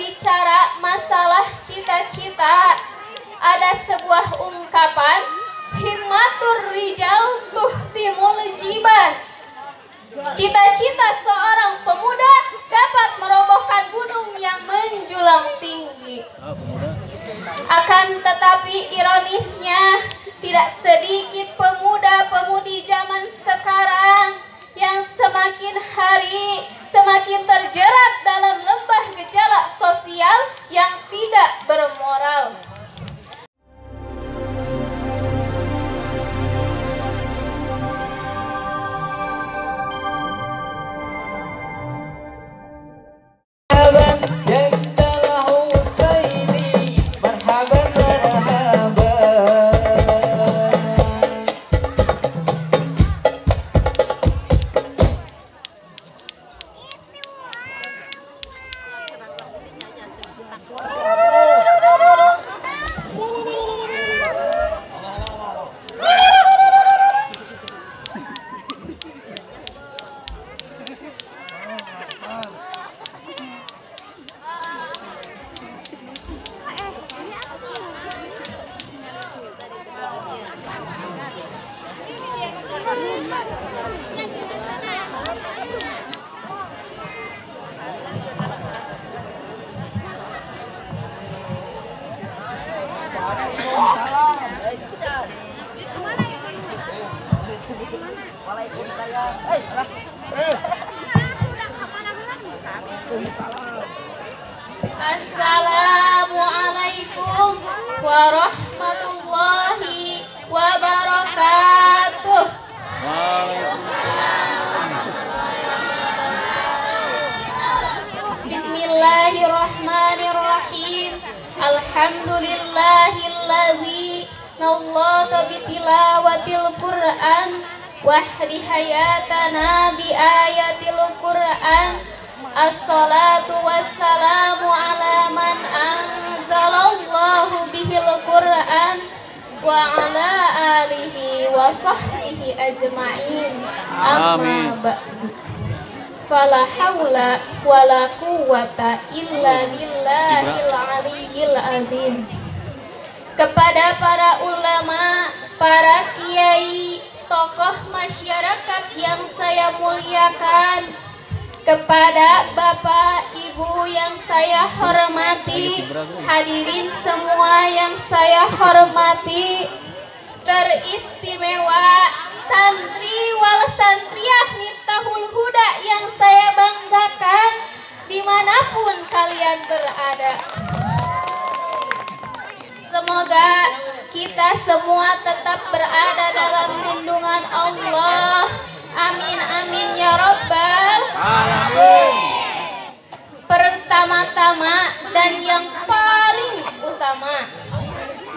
Berbicara masalah cita-cita, ada sebuah ungkapan, himmatur rijal tuhtimul jibal. Cita-cita seorang pemuda dapat merobohkan gunung yang menjulang tinggi. Akan tetapi ironisnya, tidak sedikit pemuda-pemudi zaman sekarang yang semakin hari semakin terjerat dalam lembah gejala sosial yang tidak bermoral. Assalamualaikum warahmatullahi wabarakatuh. Bismillahirrahmanirrahim. Alhamdulillahilladzi nawwata bitilawatil Qur'an wahdi hayatana bi ayatil Qur'an. Assalatu wassalamu ala man anzalallahu bihil Qur'an wa ala alihi wa sahbihi ajma'in. Amma ba'du. Fala haula wala quwwata illa billahil aliyyil azim. Kepada para ulama, para kiai, tokoh masyarakat yang saya muliakan, kepada Bapak Ibu yang saya hormati, hadirin semua yang saya hormati, teristimewa santri wal santriyah Miftahul Huda yang saya banggakan dimanapun kalian berada. Semoga kita semua tetap berada dalam lindungan Allah. Amin amin ya Rabbal alamin. Pertama-tama dan yang paling utama,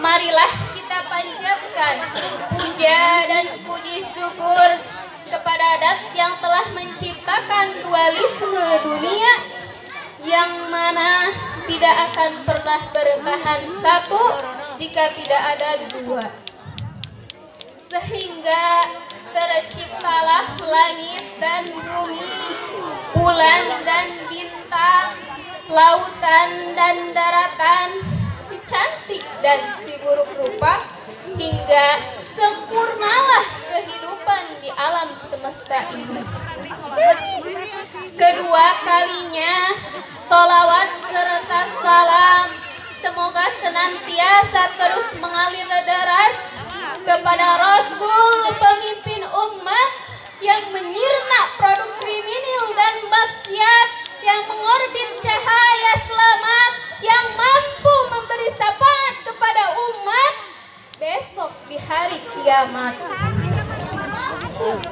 marilah kita panjatkan puja dan puji syukur kepada Dat yang telah menciptakan dualisme dunia yang mana tidak akan pernah bertahan satu jika tidak ada dua, sehingga terciptalah langit dan bumi, bulan dan bintang, lautan dan daratan, si cantik dan si buruk rupa, hingga sempurnalah kehidupan di alam semesta ini. Kedua kalinya, sholawat serta salam semoga senantiasa terus mengalir deras kepada Rasul pemimpin umat yang menyirna produk kriminal dan maksiat, yang mengorbit cahaya selamat, yang mampu memberi syafaat kepada umat besok di hari kiamat.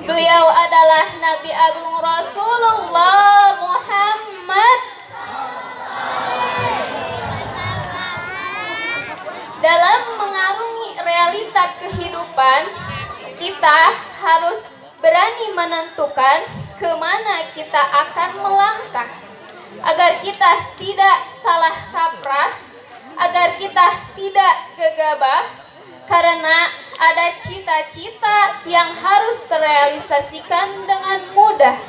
Beliau adalah Nabi Agung Rasulullah Muhammad. Dalam mengarungi realita kehidupan, kita harus berani menentukan kemana kita akan melangkah, agar kita tidak salah kaprah, agar kita tidak gegabah, karena ada cita-cita yang harus terrealisasikan dengan mudah.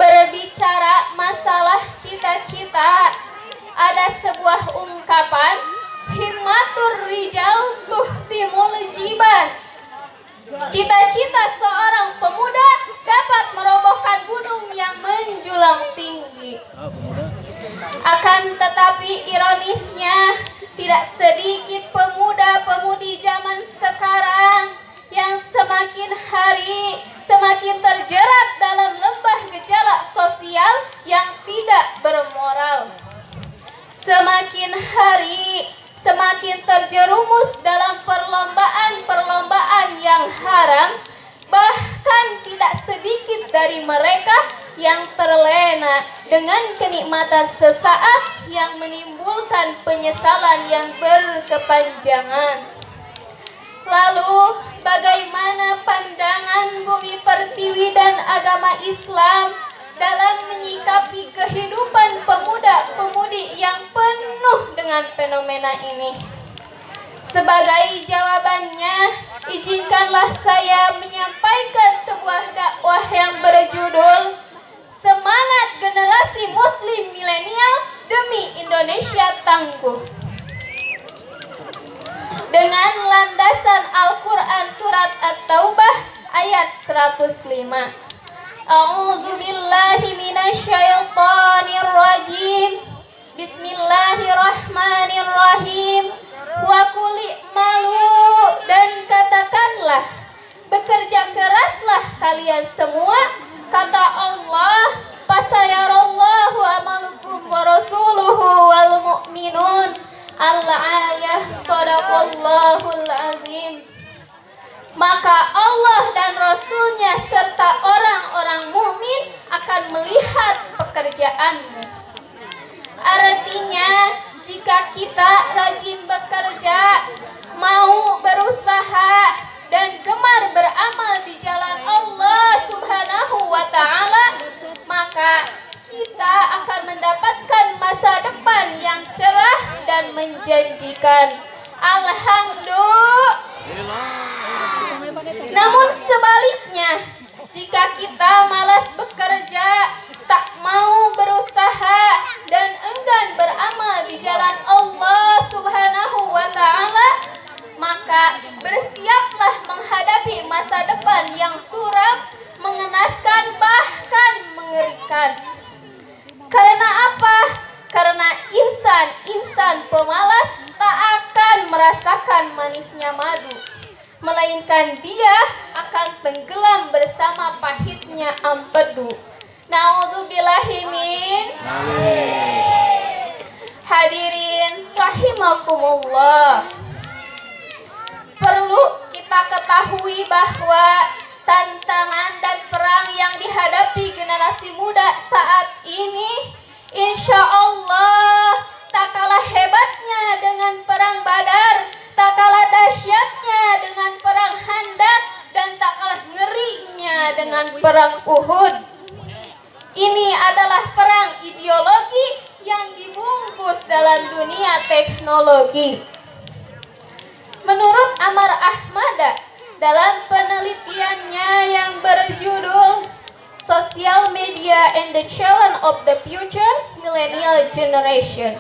Berbicara masalah cita-cita, ada sebuah ungkapan, himmatur rijal tuhtimul jiban. Cita-cita seorang pemuda dapat merobohkan gunung yang menjulang tinggi. Akan tetapi ironisnya, tidak sedikit pemuda-pemudi zaman sekarang yang semakin hari semakin terjerat dalam lembah gejala sosial yang tidak bermoral. Semakin hari semakin terjerumus dalam perlombaan-perlombaan yang haram. Bahkan tidak sedikit dari mereka yang terlena dengan kenikmatan sesaat yang menimbulkan penyesalan yang berkepanjangan. Lalu, bagaimana pandangan Bumi Pertiwi dan agama Islam dalam menyikapi kehidupan pemuda-pemudi yang penuh dengan fenomena ini? Sebagai jawabannya, izinkanlah saya menyampaikan sebuah dakwah yang berjudul Semangat Generasi Muslim Milenial Demi Indonesia Tangguh. Dengan landasan Al-Quran Surat At-Taubah ayat 105. A'udzu billahi minasyaitonir rajim. Bismillahirrahmanirrahim. Wa qul i'malu, dan katakanlah, bekerja keraslah kalian semua, kata Allah, fasayarallahu amalukum wa rasuluhu wal mu'minun. Al-ayah, sadaqallahul azim. Maka Allah dan Rasulnya serta orang-orang mukmin akan melihat pekerjaanmu. Artinya, jika kita rajin bekerja, mau berusaha, dan gemar beramal di jalan Allah Subhanahu wa Ta'ala, maka kita akan mendapatkan masa depan yang cerah dan menjanjikan. Alhamdulillah. Namun sebaliknya, jika kita malas bekerja, tak mau berusaha, dan enggan beramal di jalan Allah Subhanahu wa Ta'ala, maka bersiaplah menghadapi masa depan yang suram, mengenaskan, bahkan mengerikan. Karena apa? Karena insan pemalas tak akan merasakan manisnya madu, melainkan dia akan tenggelam bersama pahitnya empedu. Na'udzubillahi min. Hadirin rahimakumullah. Perlu kita ketahui bahwa tantangan dan perang yang dihadapi generasi muda saat ini, insya Allah tak kalah hebatnya dengan perang Badar, tak kalah dahsyatnya dengan perang Khandaq, dan tak kalah ngerinya dengan perang Uhud. Ini adalah perang ideologi yang dibungkus dalam dunia teknologi. Menurut Amar Ahmada, dalam penelitiannya yang berjudul Social Media and the Challenge of the Future Millennial Generation,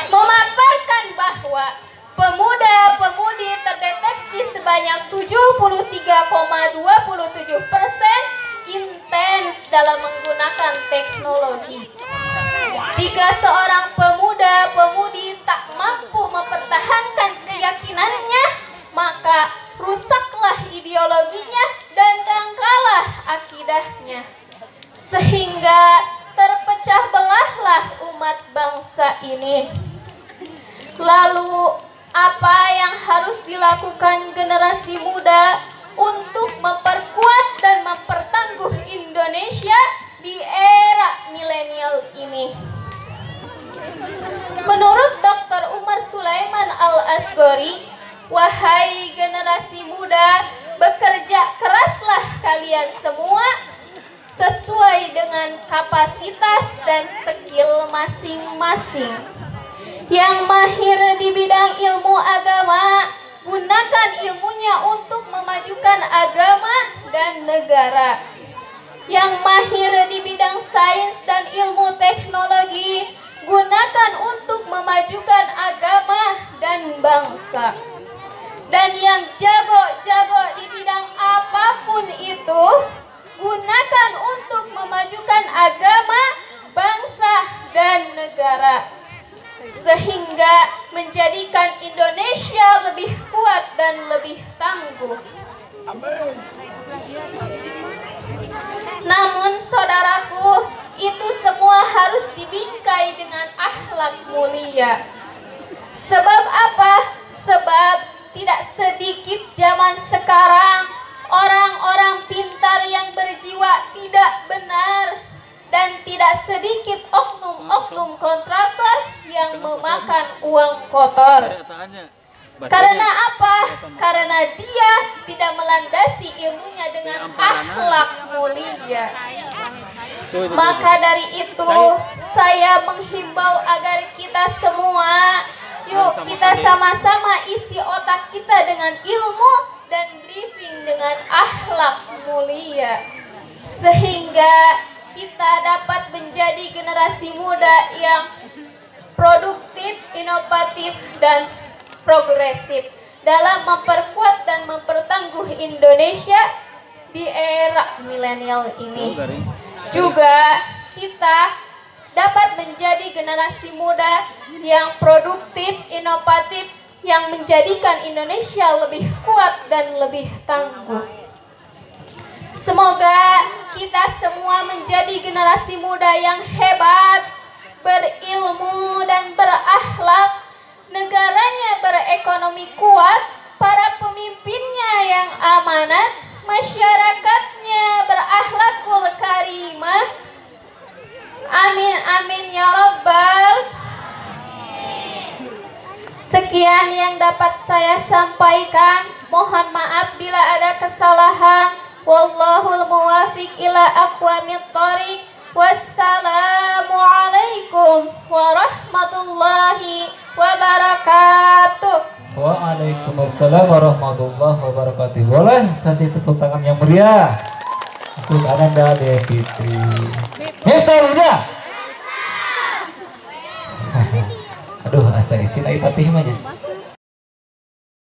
memaparkan bahwa pemuda-pemudi terdeteksi sebanyak 73,27% intens dalam menggunakan teknologi. Jika seorang pemuda-pemudi tak mampu mempertahankan keyakinannya, maka rusaklah ideologinya dan dangkallah akidahnya, sehingga terpecah belahlah umat bangsa ini. Lalu, apa yang harus dilakukan generasi muda untuk memperkuat dan mempertangguh Indonesia di era milenial ini? Menurut Dr. Umar Sulaiman Al-Asghari, wahai generasi muda, bekerja keraslah kalian semua sesuai dengan kapasitas dan skill masing-masing. Yang mahir di bidang ilmu agama, gunakan ilmunya untuk memajukan agama dan negara. Yang mahir di bidang sains dan ilmu teknologi, gunakan untuk memajukan agama dan bangsa. Dan yang jago-jago di bidang apapun itu, gunakan untuk memajukan agama, bangsa, dan negara, sehingga menjadikan Indonesia lebih kuat dan lebih tangguh. Namun saudaraku, itu semua harus dibingkai dengan akhlak mulia. Sebab apa? Sebab tidak sedikit zaman sekarang orang-orang pintar yang berjiwa tidak benar, dan tidak sedikit oknum-oknum kontraktor yang memakan uang kotor. Karena apa? Karena dia tidak melandasi ilmunya dengan akhlak mulia. Maka dari itu saya menghimbau agar kita semua, yuk kita sama-sama isi otak kita dengan ilmu dan briefing dengan akhlak mulia, sehingga kita dapat menjadi generasi muda yang produktif, inovatif, dan progresif dalam memperkuat dan mempertangguh Indonesia di era milenial ini. Juga kita dapat menjadi generasi muda yang produktif, inovatif, yang menjadikan Indonesia lebih kuat dan lebih tangguh. Semoga kita semua menjadi generasi muda yang hebat, berilmu dan berakhlak, negaranya berekonomi kuat, para pemimpinnya yang amanat, masyarakatnya berakhlakul karimah. Amin amin ya rabbal. Sekian yang dapat saya sampaikan. Mohon maaf bila ada kesalahan. Wallahul muwafiq ila aqwamit thoriq. Wassalamualaikum warahmatullahi wabarakatuh. Waalaikumsalam warahmatullahi wabarakatuh. Boleh kasih tepuk tangan yang meriah untuk Ananda Devi Fitri. Hebat udah. Aduh, asa isi lagi tapi gimana?